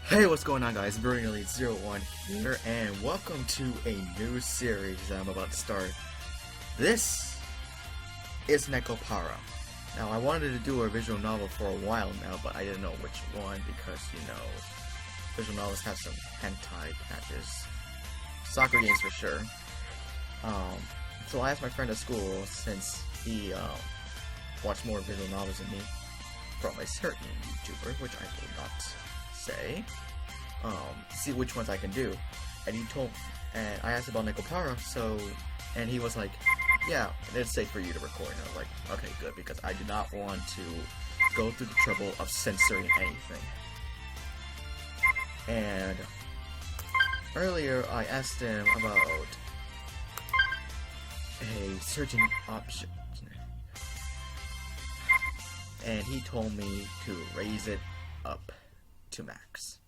Hey, what's going on, guys? Brilliantly01 here, and welcome to a new series that I'm about to start. This is NEKOPARA. Now, I wanted to do a visual novel for a while now, but I didn't know which one because, you know, visual novels have some hentai patches. Soccer games for sure. So I asked my friend at school, since he watched more visual novels than me, from a certain YouTuber, which I will not say, see which ones I can do. And he told, and I asked about NEKOPARA, and he was like, yeah, it's safe for you to record. And I was like, okay, good, because I do not want to go through the trouble of censoring anything. And earlier I asked him about a certain option, and he told me to raise it up to max.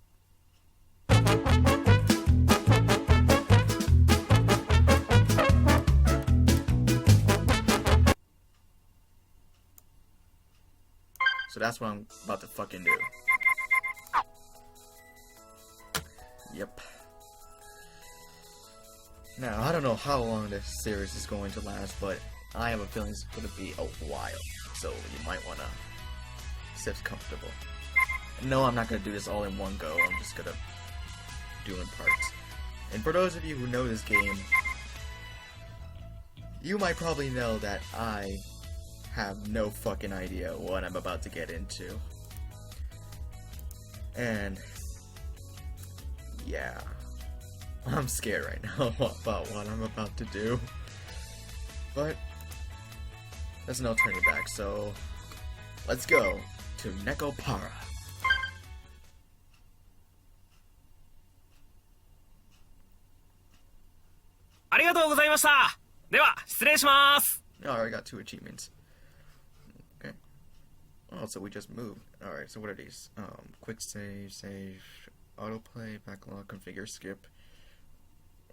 So that's what I'm about to fucking do. Yep. Now, I don't know how long this series is going to last, but I have a feeling it's going to be a while. So you might want to sit comfortable. No, I'm not going to do this all in one go. I'm just going to do in parts. And for those of you who know this game, you might probably know that I have no fucking idea what I'm about to get into. And yeah, I'm scared right now about what I'm about to do. But there's no turning back, so let's go to NEKOPARA. ありがとうございました。では失礼します。 Oh, I already got 2 achievements. Okay. Oh, so we just moved. Alright, so what are these? Quick save, autoplay, backlog, configure, skip.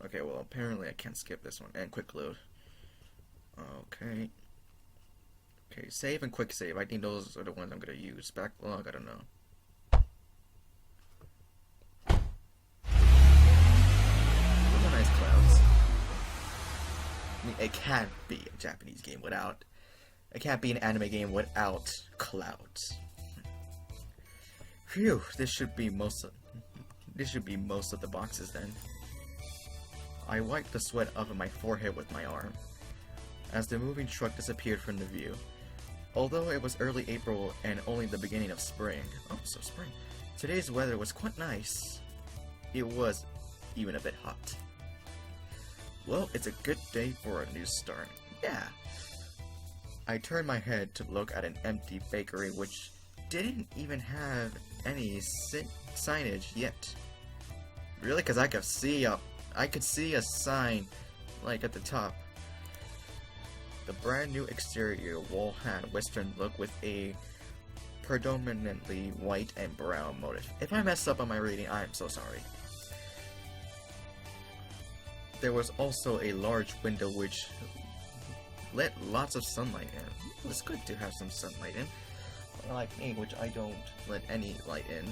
Okay, well apparently I can't skip this one. And quick load. Okay. Okay, save and quick save. I think those are the ones I'm gonna use. Backlog, I don't know. Those are nice clouds. I mean, it can't be a Japanese game without... It can't be an anime game without clouds. Phew, this should be most of the boxes then. I wiped the sweat off of my forehead with my arm as the moving truck disappeared from the view. Although it was early April and only the beginning of spring. Oh, so spring. Today's weather was quite nice. It was even a bit hot. Well, it's a good day for a new start. Yeah. I turned my head to look at an empty bakery which didn't even have any signage yet. Really? Because I could see a sign like at the top. The brand new exterior wall had Western look with a predominantly white and brown motif. If I messed up on my reading, I am so sorry. There was also a large window which let lots of sunlight in. It was good to have some sunlight in. Unlike me, which I don't let any light in.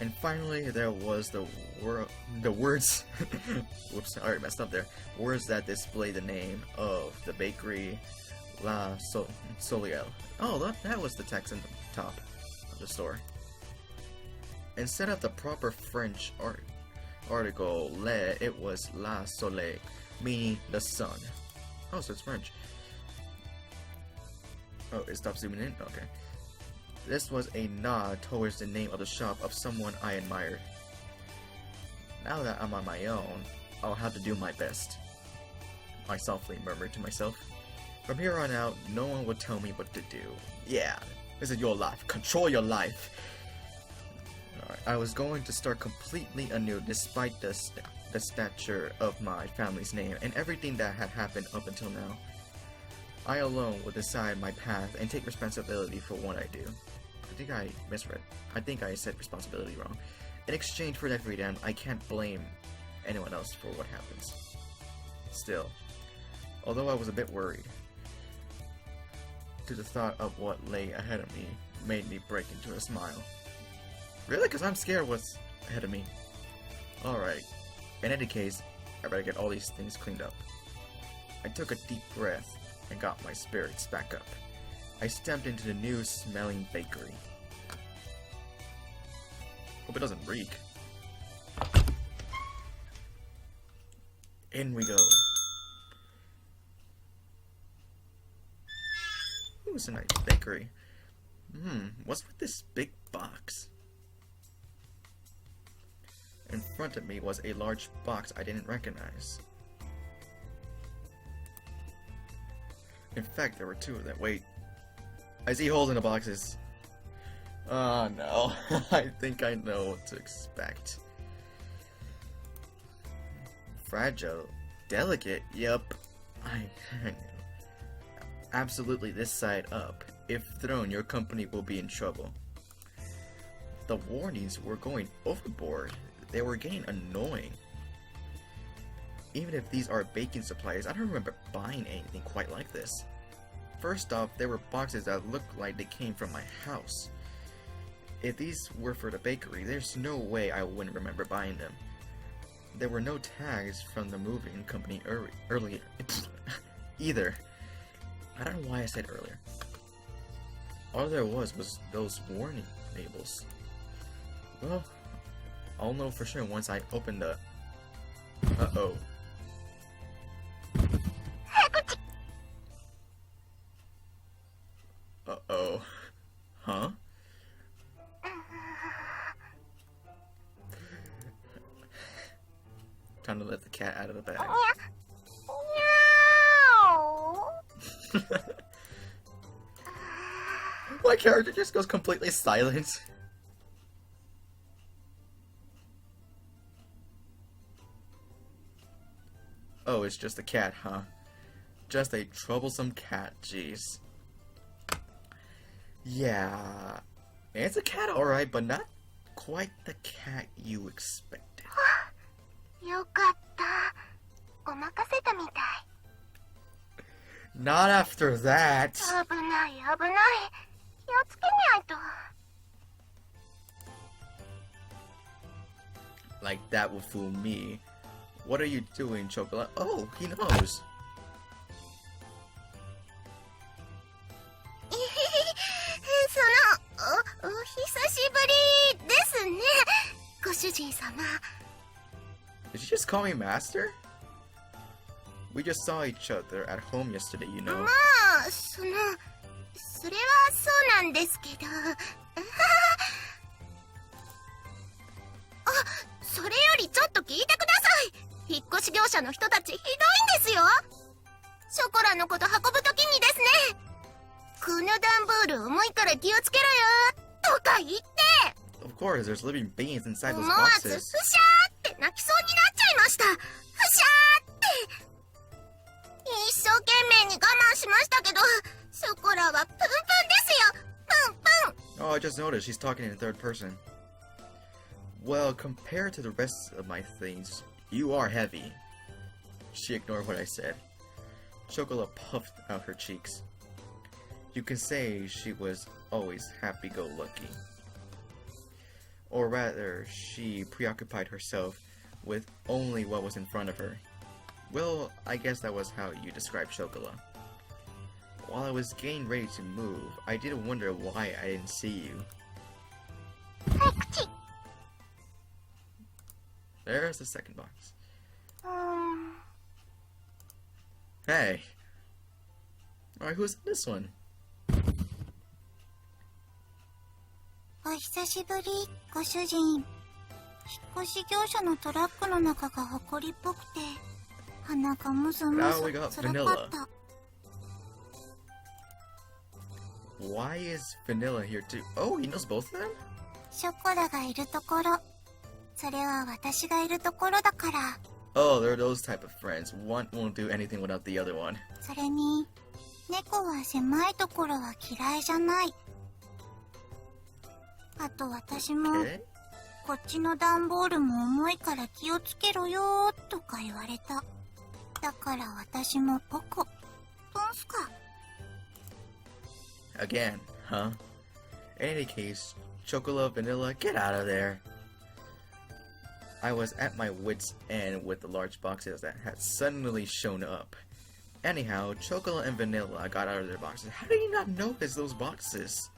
And finally, there was the words. Whoops, I already messed up there. Words that display the name of the bakery, La Soleil. Oh, that was the text in the top of the store. Instead of the proper French article, Le, it was La Soleil, meaning the sun. Oh, so it's French. Oh, it stopped zooming in? Okay. This was a nod towards the name of the shop of someone I admired. Now that I'm on my own, I'll have to do my best, I softly murmured to myself. From here on out, no one will tell me what to do. Yeah, this is your life. Control your life. Alright, I was going to start completely anew despite the stature of my family's name and everything that had happened up until now. I alone will decide my path and take responsibility for what I do. I think I misread. I think I said responsibility wrong. In exchange for that freedom, I can't blame anyone else for what happens. Still, although I was a bit worried, to the thought of what lay ahead of me made me break into a smile. Really? Because I'm scared what's ahead of me. Alright. In any case, I better get all these things cleaned up. I took a deep breath and got my spirits back up. I stepped into the new smelling bakery. Hope it doesn't reek. In we go. Ooh, it's a nice bakery. What's with this big box? In front of me was a large box I didn't recognize. In fact, there were two of them. Wait. I see holes in the boxes. Oh no. I think I know what to expect. Fragile. Delicate? Yup. I knew. Absolutely this side up. If thrown, your company will be in trouble. The warnings were going overboard. They were getting annoying. Even if these are baking supplies, I don't remember buying anything quite like this. First off, there were boxes that looked like they came from my house. If these were for the bakery, there's no way I wouldn't remember buying them. There were no tags from the moving company earlier either. I don't know why I said earlier. All there was those warning labels. Well, I'll know for sure once I open the... Uh-oh. Uh-oh. Huh? Time to let the cat out of the bag. My character just goes completely silent. Oh, it's just a cat, huh? Just a troublesome cat, jeez. Yeah, it's a cat alright, but not quite the cat you expected. Not after that. Like that would fool me. What are you doing, Chocolate? Oh, he knows. Did you just call me Master? We just saw each other at home yesterday, you know. Of course, there's living beings inside those boxes. Oh, I just noticed she's talking in third person. Well, compared to the rest of my things, you are heavy. She ignored what I said. Chocolate puffed out her cheeks. You can say she was always happy-go-lucky. Or rather, she preoccupied herself with only what was in front of her. Well, I guess that was how you described Chocola. While I was getting ready to move, I did wonder why I didn't see you. There's the second box. Hey! Alright, who's in this one? Now we got Vanilla. Why is Vanilla here too? Oh, he knows both of them? Oh, they're those type of friends. One won't do anything without the other one. Okay. こっちの段ボールも重いから気をつけろよーとか言われた。だから私もポコ。ポンスか。Again, huh? In any case, Chocolate, vanilla, get out of there. I was at my wit's end with the large boxes that had suddenly shown up. Anyhow, Chocolate and Vanilla got out of their boxes. How did you not notice those boxes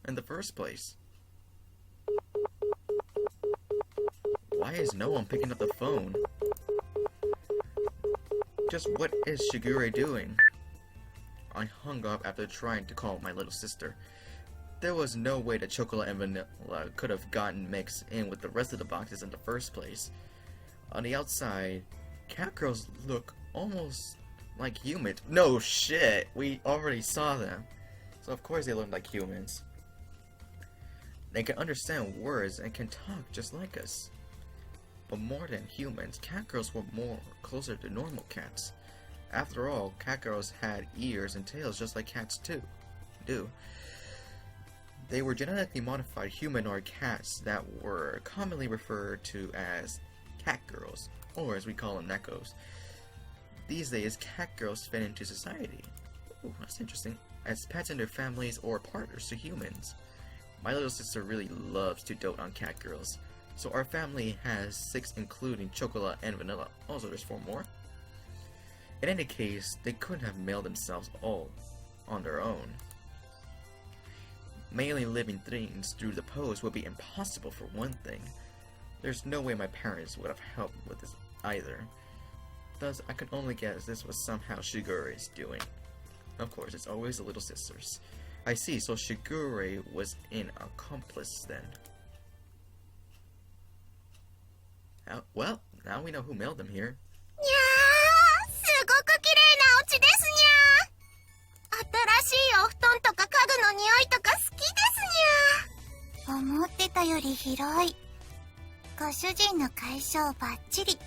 in the first place? Why is no one picking up the phone? Just what is Shigure doing? I hung up after trying to call my little sister. There was no way that Chocolate and Vanilla could have gotten mixed in with the rest of the boxes in the first place. On the outside, cat girls look almost like humans. No shit! We already saw them. So of course they look like humans. They can understand words and can talk just like us. But more than humans, cat girls were more closer to normal cats. After all, cat girls had ears and tails just like cats do. They were genetically modified humanoid cats that were commonly referred to as cat girls, or as we call them, nekos. These days, cat girls fit into society. Ooh, that's interesting. As pets in their families or partners to humans. My little sister really loves to dote on cat girls. So our family has 6, including Chocolate and Vanilla. Also, there's 4 more. In any case, they couldn't have mailed themselves all on their own. Mailing living things through the post would be impossible for one thing. There's no way my parents would have helped with this either. Thus, I could only guess this was somehow Shigure's doing. Of course, it's always the little sisters. I see, so Shigure was an accomplice then. Well, now we know who mailed them here. にゃー、すごく綺麗なお家ですにゃー。新しいお布団とか家具の匂いとか好きですにゃー。思ってたより広い。ご主人の解消バッチリ。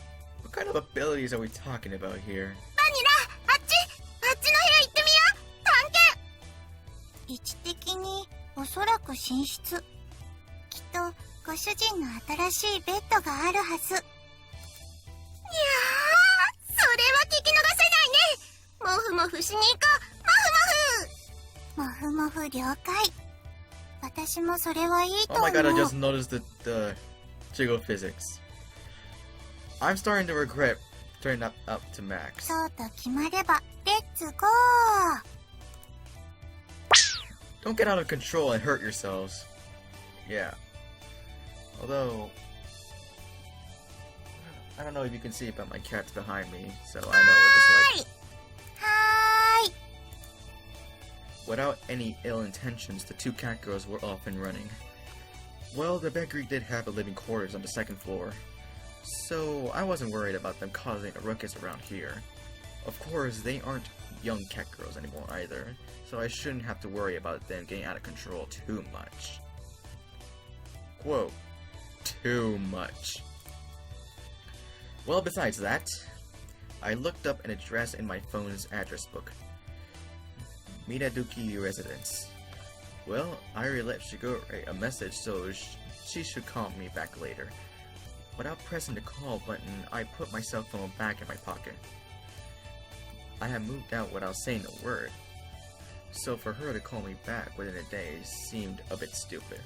What kind of abilities are we talking about here? バニラ、あっちの部屋行ってみよう。探検。位置的におそらく寝室。きっとご主人の新しいベッドがあるはず。いやー、それは聞き逃せないね。もふもふしに行こう。もふもふ。もふもふ了解。私もそれはいいと思う。 Oh my god, I just noticed the jiggle physics. I'm starting to regret turning up to max. そうと決まれば、レッツゴー。 Don't get out of control and hurt yourselves. Yeah. Although, I don't know if you can see it, but my cat's behind me, so I know what it's like. はーい。 Without any ill intentions, the 2 cat girls were off and running. Well, the bakery did have a living quarters on the 2nd floor, so I wasn't worried about them causing a ruckus around here. Of course, they aren't young cat girls anymore either, so I shouldn't have to worry about them getting out of control too much. Quote, too much. Well, besides that, I looked up an address in my phone's address book. Minaduki Residence. Well, I already left Shigure a message, so she should call me back later. Without pressing the call button, I put my cell phone back in my pocket. I had moved out without saying a word, so for her to call me back within a day seemed a bit stupid.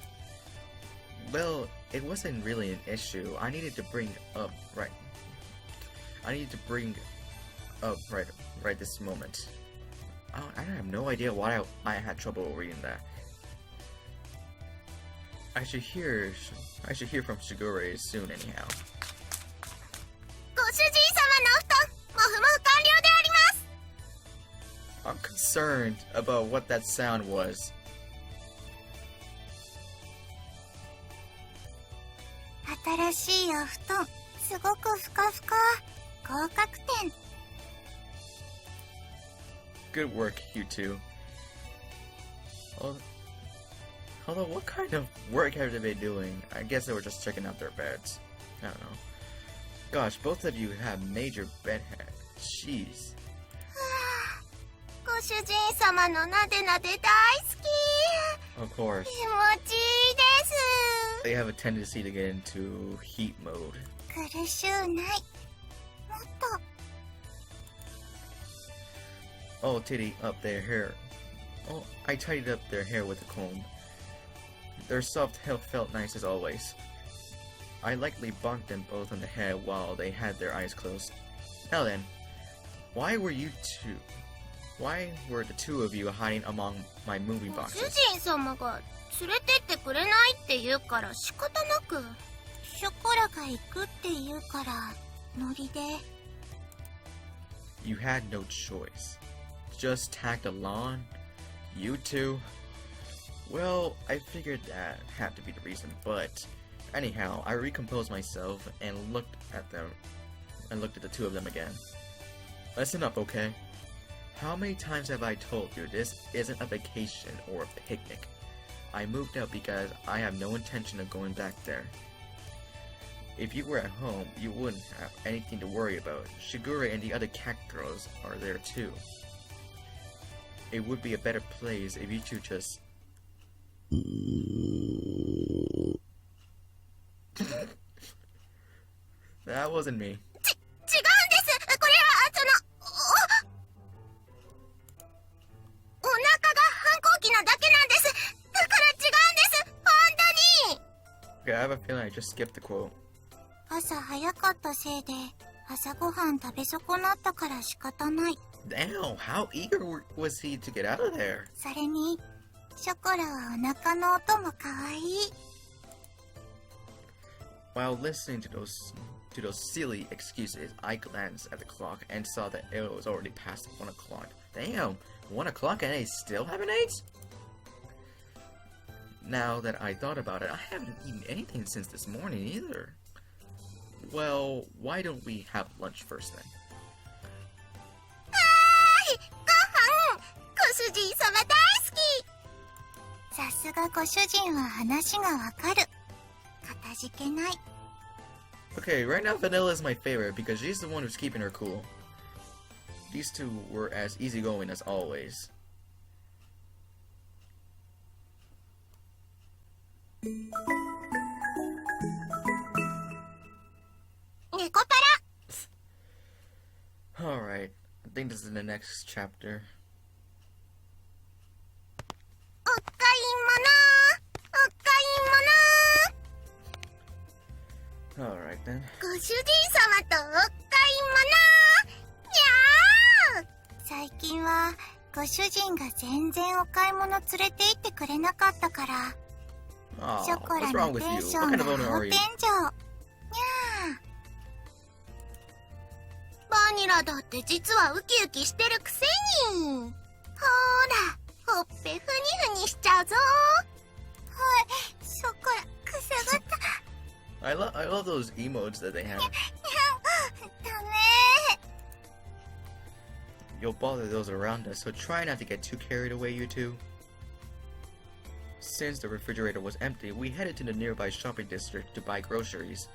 Well, it wasn't really an issue. I needed to bring up right this moment. I have no idea why I had trouble reading that. I should hear from Shigure soon anyhow. ご主人様のお布団、もふもふ完了であります。 I'm concerned about what that sound was. 新しいお布団、すごくふかふか。合格点。 Good work, you two. Although, what kind of work have they been doing? I guess they were just checking out their beds. I don't know. Gosh, both of you have major bed hacks. Jeez. ご主人様のなでなで大好き。 Of course. 気持ちいいです。 They have a tendency to get into heat mode. 苦しゅうない。もっと。 Oh, I tidied up their hair with a comb. Their soft hair felt nice as always. I lightly bonked them both on the head while they had their eyes closed. Now then, why were the two of you hiding among my moving ご主 boxes? 人様が連れてってくれないって言うから仕方なく。ショコラが行くって言うからノリで。You had no choice. Just tagged along? You two? Well, I figured that had to be the reason, but anyhow, I recomposed myself and looked at the two of them again. Listen up, okay? How many times have I told you this isn't a vacation or a picnic? I moved out because I have no intention of going back there. If you were at home, you wouldn't have anything to worry about. Shigure and the other cat girls are there too. It would be a better place if you two just... That wasn't me. 違うんです。これはお腹が反抗期なだけなんです。だから違うんです。本当に。 Okay, I have a feeling I just skipped the quote. 朝早かったせいで朝ごはん食べ損なったから仕方ない。 Damn, how eager was he to get out of there? それにショコラはお腹の音も可愛い。 While listening to those silly excuses, I glanced at the clock and saw that it was already past 1 o'clock. Damn, 1 o'clock and I still haven't ate? Now that I thought about it, I haven't eaten anything since this morning either. Well, why don't we have lunch first then? ご飯。ご主人様大好き。さすがご主人は話がわかる。かたじけない。 Okay, right now Vanilla is my favorite because she's the one who's keeping her cool. These two were as easygoing as always. NEKOPARA! Alright, I think this is the next chapter. お買い物。 Alright then. ご主人様とお買い物。にゃー。最近はご主人が全然お買い物連れて行ってくれなかったから、 Aw, ショコラ what's の wrong with テ you? ンショ What ン kind が of owner 青 are 天 you? 井。にゃー。バニラだって実はウキウキしてるくせに。ほーら、ほっぺふにふにしちゃうぞ。はい、ショコラくすぐった。 I love those emotes that they have. ダメ。 You'll bother those around us, so try not to get too carried away, you two. Since the refrigerator was empty, we headed to the nearby shopping district to buy groceries.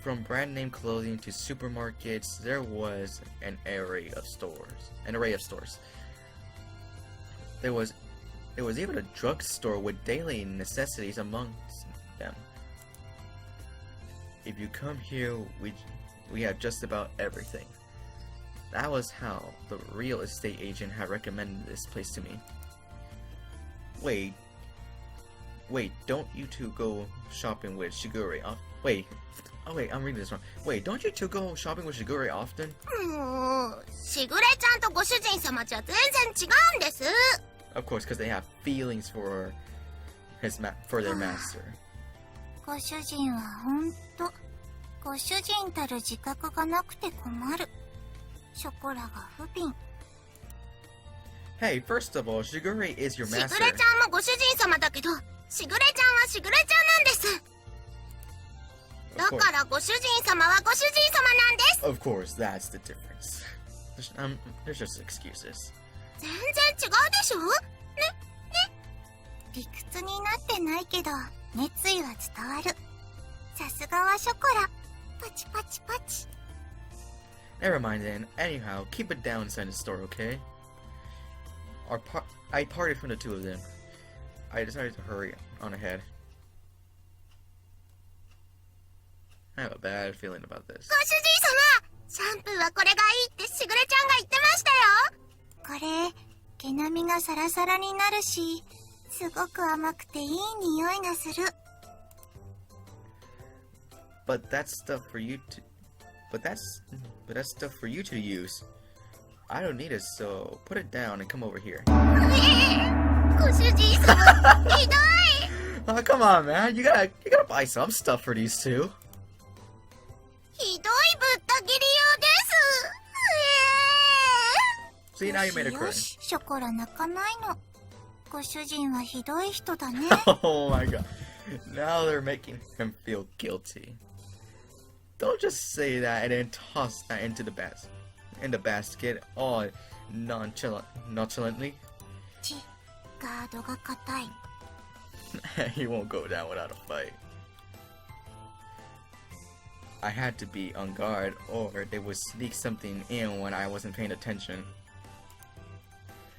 From brand name clothing to supermarkets, there was an array of stores. There was even a drugstore with daily necessities amongst them. If you come here, we have just about everything. That was how the real estate agent had recommended this place to me. Wait, don't you two go shopping with Shigure? Wait, I'm reading this wrong. Wait, don't you two go shopping with Shigure often? もう、しぐれちゃんとご主人様じゃ全然違うんです。 Of course, because they have feelings for their master. ご主人はほんと、ご主人たる自覚がなくて困る。ショコラが不憫。 Hey, first of all, Shigure is your しぐれ master. ちゃんもご主人様だけど、しぐれちゃんはしぐれちゃんなんです。だ Of からご主人様はご主人様なんです。 Of course, that's the difference. There's just excuses. 全然違うでしょ？ね。理屈になってないけど、熱意は伝わる。さすがはショコラ。パチパチパチ。 Never mind then. Anyhow, keep it down inside the store, okay? I parted from the two of them. I decided to hurry on ahead. I have a bad feeling about this. ご主人様、シャンプーはこれがいいってしぐれちゃんが言ってましたよ。これ、毛並みがサラサラになるし、すごく甘くていい匂いがする。But that's stuff for you to. But that's stuff for you to use. I don't need it, so put it down and come over here. ご主人様、ひどい。Oh, come on, man. You gotta buy some stuff for these two. ひどいぶった切りようです。See, now you made a よ curtain. し、ショコラ泣かないの。ご主人はひどい人だね。Oh my god. Now they're making him feel guilty. Don't just say that and then toss that into the basket all nonchalantly. ガードが硬い。He won't go down without a fight. I had to be on guard, or they would sneak something in when I wasn't paying attention.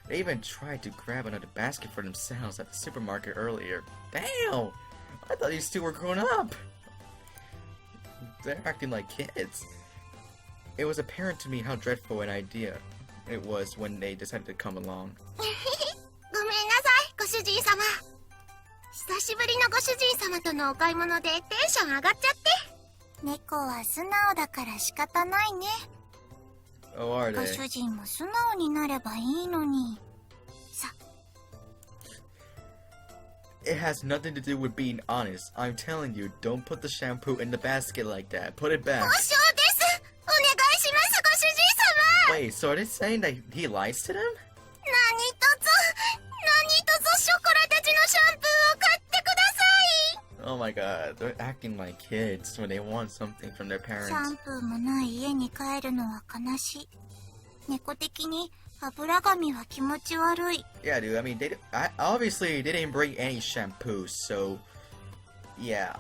They even tried to grab another basket for themselves at the supermarket earlier. Damn! I thought these two were grown up! They're acting like kids. It was apparent to me how dreadful an idea it was when they decided to come along. ごめんなさい、ご主人様。久しぶりのご主人様とのお買い物でテンション上がっちゃって。猫は素直だから仕方ないね。Oh, are ご they? 主人も素直になればいいのに。さ、It has nothing to do with being honest. I'm telling you, don't put the shampoo in the basket like that. Put it 交 back. 渉です。お願いします、ご主人様。 Wait, so are they saying that he lies to them? 何卒ショコラたちのシャンプーを買ってください。 Oh my god, they're acting like kids when they want something from their シャ parents. ンプーもない家に帰るのは悲しい。猫的に油紙は気持ち悪い。 Yeah, dude, I mean, obviously they didn't bring any shampoo, so yeah.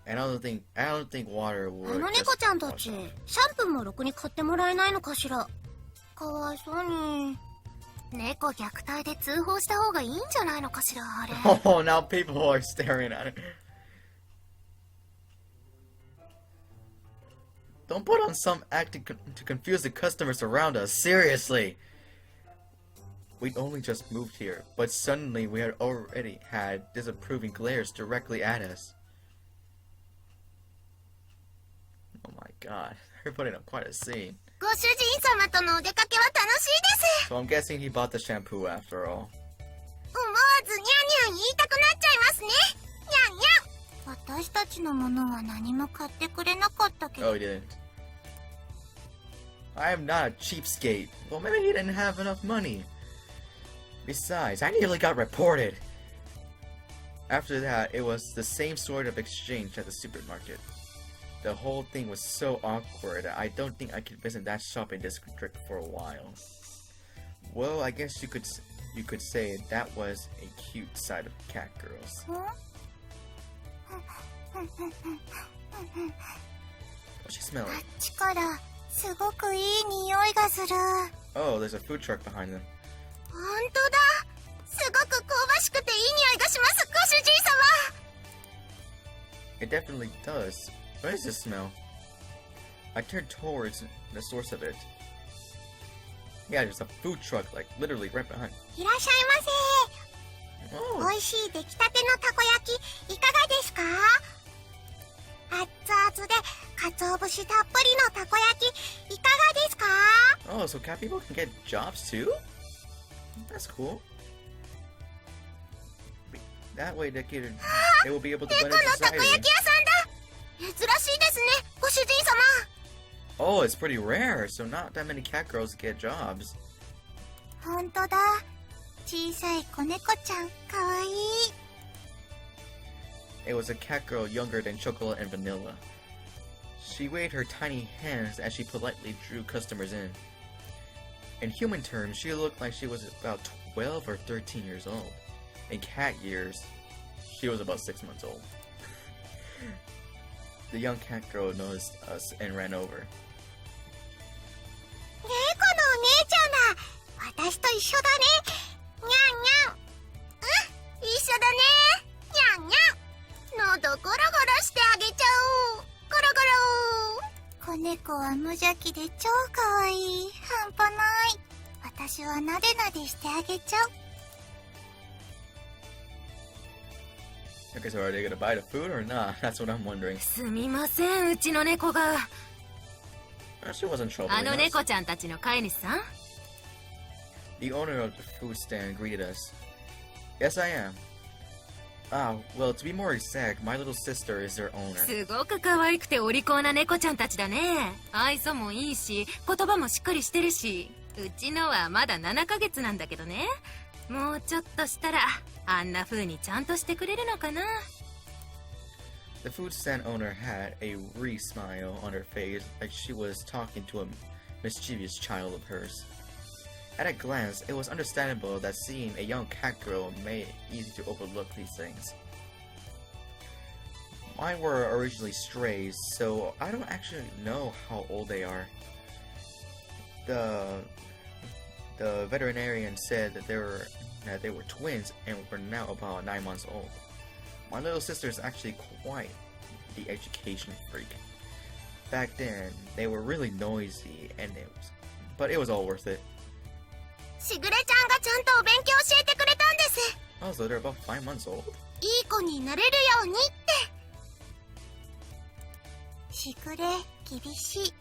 And I don't think water あ would. の just 猫ちゃんたち、 wash off. シャンプーもろくに買ってもらえないのかしら。かわいそうに。猫虐待で通報した方がいいんじゃないのかしら、あれ。 Oh, now people are staring at it. Don't put on some acting to confuse the customers around us. Seriously. We'd only just moved here, but suddenly we had already had disapproving glares directly at us. Oh my god, they're putting up quite a scene. ご主人様とのお出かけは楽しいです。 So I'm guessing he bought the shampoo after all. 思わずニャンニャン言いたくなっちゃいますね。ニャンニャン。私たちのものは何も買ってくれなかったけど。 Oh, he didn't. I am not a cheapskate. Well, maybe he didn't have enough money. Besides, I nearly got reported. After that, it was the same sort of exchange at the supermarket. The whole thing was so awkward that I don't think I could visit that shopping district for a while. Well, I guess you could say that was a cute side of cat girls. What's she smelling? あっちからすごくいい匂いがする。 Oh, there's a food truck behind them. 本当だ。すごく香ばしくていい匂いがします、ご主人様。 It definitely does. What is this smell? I turned towards the source of it. Yeah, there's a food truck, like, literally right behind. いらっしゃいませ。 Oh, 美味しい出来たてのたこ焼きいかがですか？熱々で鰹節たっぷりのたこ焼きいかがですか？ oh, so cat people can get jobs too? That's cool. That way they will be able to 猫 blend の in たこ society. 焼き屋さんだ。珍しいですね、ご主人様。 Oh, it's pretty rare, so not that many cat girls get jobs. 本当だ。小さい子猫ちゃん、かわいい。 It was a cat girl younger than chocolate and vanilla. She waved her tiny hands as she politely drew customers in. In human terms, she looked like she was about 12 or 13 years old. In cat years, she was about 6 months old. The young cat girl noticed us and ran over. 猫のお姉ちゃんだ。私と一緒だね。にゃんにゃん。一緒だね。にゃんにゃん。喉ゴロゴロしてあげちゃおう。ゴロゴロ。子猫は無邪気で超かわいい。半端ない。私はなでなでしてあげちゃう。Okay, so are they gonna buy the food or not? That's what I'm wondering. すみません、うちの猫が。She wasn't troubling あの us. 猫ちゃんたちの飼い主さん？ The owner of the food stand greeted us. Yes, I am. Ah, well, to be more exact, my little sister is their owner. すごく可愛くてお利口な猫ちゃんたちだね。愛想もいいし、言葉もしっかりしてるし。うちのはまだ7ヶ月なんだけどね。もうちょっとしたら、あんな風にちゃんとしてくれるのかな。The food stand owner had a wry smile on her face, like she was talking to a mischievous child of hers. At a glance, it was understandable that seeing a young cat girl made it easy to overlook these things. Mine were originally strays, so I don't actually know how old they are. The veterinarian said that they were twins and were now about 9 months old. My little sister is actually quite the education freak. Back then, they were really noisy, but it was all worth it. しぐれちゃんがちゃんとお勉強教えてくれたんです。 Oh, so they're about 5 months old? いい子になれるようにって。しぐれ、厳しい。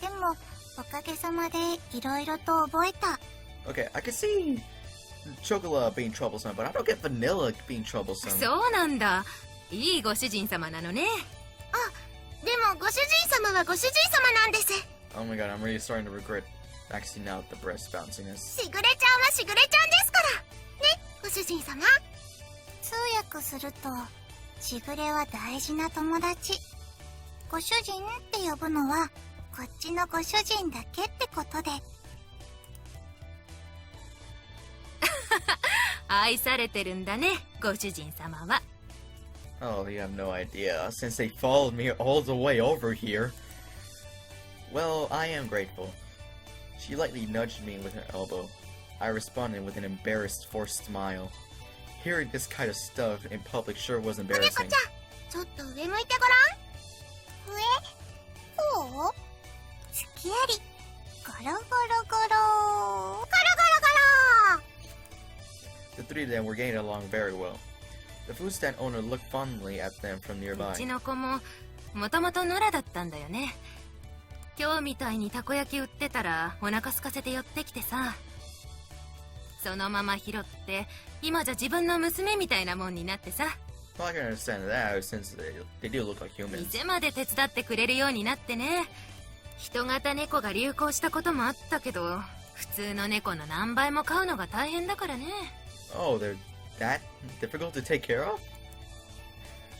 でも、おかげさまでいろいろと覚えた。 Okay, I can see Chocola being troublesome, but I don't get Vanilla being troublesome. そうなんだ。いいご主人様なのね。あ、でもご主人様はご主人様なんです。 Oh my god, I'm really starting to regret maxing out the breast bounciness. しぐれちゃんはしぐれちゃんですから。ね、ご主人様。通訳すると、しぐれは大事な友達。ご主人って呼ぶのは、こっちのご主人だけってことで。愛されてるんだね、ご主人様は。Oh, you have no idea, since they followed me all the way over here. Well, I am grateful. She lightly nudged me with her elbow. I responded with an embarrassed, forced smile. Hearing this kind of stuff in public sure was 子猫 embarrassing. ちゃん、ちょっと上向いてごらん。上？こう？すきあり。ゴロゴロゴロ。ゴロゴロゴロ。The three of them were getting along very well. The food stand owner looked fondly at them from う nearby. ちの子も、もともと野良だったんだよね。今日みたいにたこ焼き売ってたらお腹空かせて寄ってきてさ。そのまま拾って、今じゃ自分の娘みたいなもんになってさ。Well, I can understand that, since they do look like humans. 店まで手伝ってくれるようになってね。人型猫が流行したこともあったけど、普通の猫の何倍も飼うのが大変だからね。Oh, they're that difficult to take care of?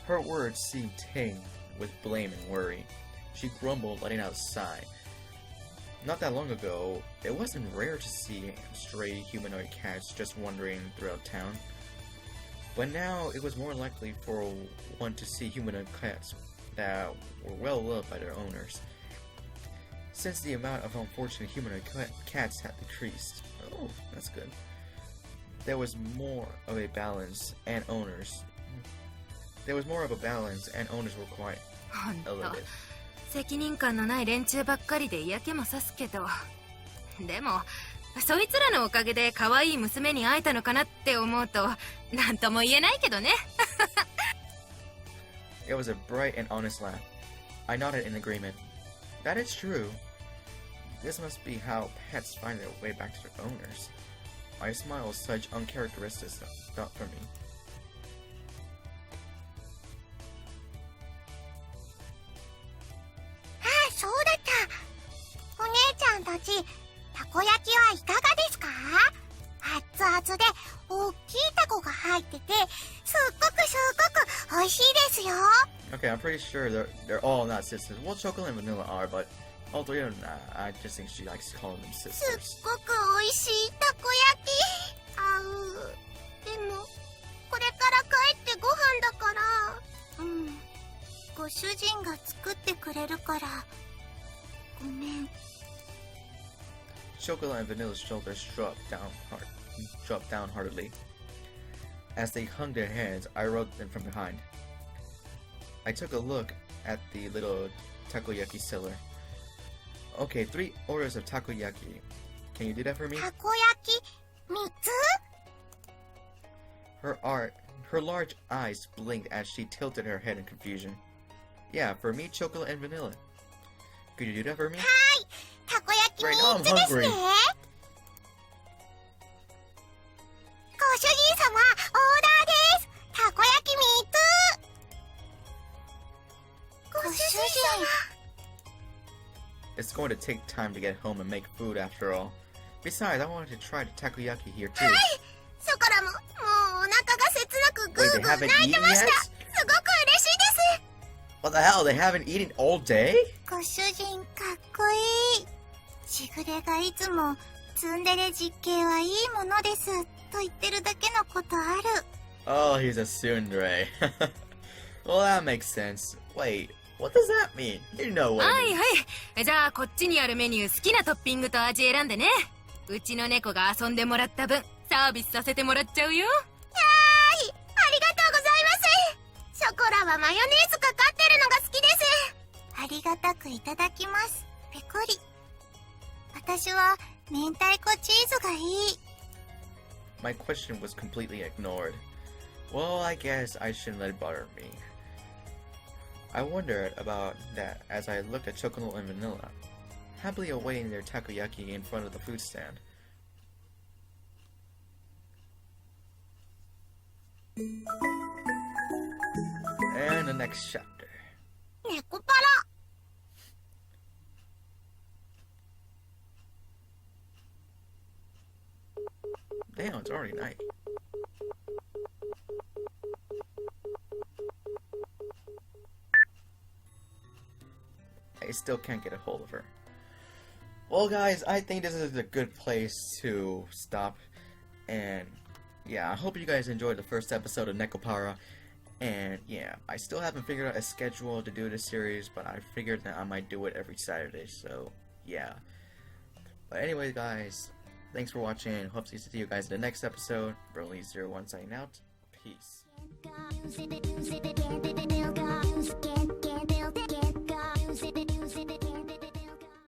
Her words seemed tinged with blame and worry. She grumbled, letting out a sigh. Not that long ago, it wasn't rare to see stray humanoid cats just wandering throughout town. But now, it was more likely for one to see humanoid cats that were well loved by their owners. Since the amount of unfortunate humanoid cats had decreased. Oh, that's good. There was more of a balance, and owners were quite ほんと elevated. 責任感のない連中ばっかりで嫌気もさすけど、でもそいつらのおかげで可愛い娘に会えたのかなって思うとなんとも言えないけどね。It was a bright and honest laugh. I nodded in agreement. That is true. This must be how pets find their way back to their owners. My smile was such uncharacteristic stuff for me. ああ、そうだった。お姉ちゃんたち、たこ焼きはいかがですか？熱々で大きいたこが入ってて、すっごく美味しいですよ。 Okay, I'm pretty sure they're all not sisters. Well, Chocolate and Vanilla are, but all three of them, I just think she likes calling them すっ sisters. ごく美味しいたこ焼き。でも、これから帰ってご飯だから。ご主人が作ってくれるから、ごめん。Chocolate and Vanilla's shoulders dropped down heartedly. As they hung their hands, I rode them from behind. I took a look at the little takoyaki seller. Okay, 3 orders of takoyaki. Can you do that for me? たこ焼き3つ？ Her large eyes blinked as she tilted her head in confusion. Yeah, for me, chocolate and vanilla. Could you do that for me? はい、たこ焼きRight 3 now, I'm つですね。 hungry. ご主人様、オーダーです。たこ焼き3つ。ご主人様。 It's going to take time to get home and make food after all. Besides, I wanted to try the takoyaki here too. そこらも、もうお腹が切なくグ Wait, ー they グー haven't 泣いて eaten ました。 yet? すごく嬉しいです。 What the hell? They haven't eaten all day? ご主人かっこいい。しぐれがいつもツンデレ実刑はいいものですと言ってるだけのことある。 Oh, he's a tsundere. Well, that makes sense. Wait, what does that mean? You know what は it い means. はい。じゃあこっちにあるメニュー好きなトッピングと味選んでね。うちの猫が遊んでもらった分サービスさせてもらっちゃうよ。はーい、ありがとうございます。ショコラはマヨネーズかかってるのが好きです。ありがたくいただきます。ペコリ。私は明太子チーズがいい。 My question was completely ignored. Well, I guess I shouldn't let it bother me. I wondered about that as I looked at chocolate and vanilla, happily awaiting their takoyaki in front of the food stand. And the next chapter. ネコパラ。 Damn, it's already night. I still can't get a hold of her. Well, guys, I think this is a good place to stop. And yeah, I hope you guys enjoyed the first episode of NEKOPARA. And yeah, I still haven't figured out a schedule to do this series, but I figured that I might do it every Saturday. So yeah. But anyway, guys, thanks for watching. Hope to see you guys in the next episode. Broly01 signing out. Peace. Get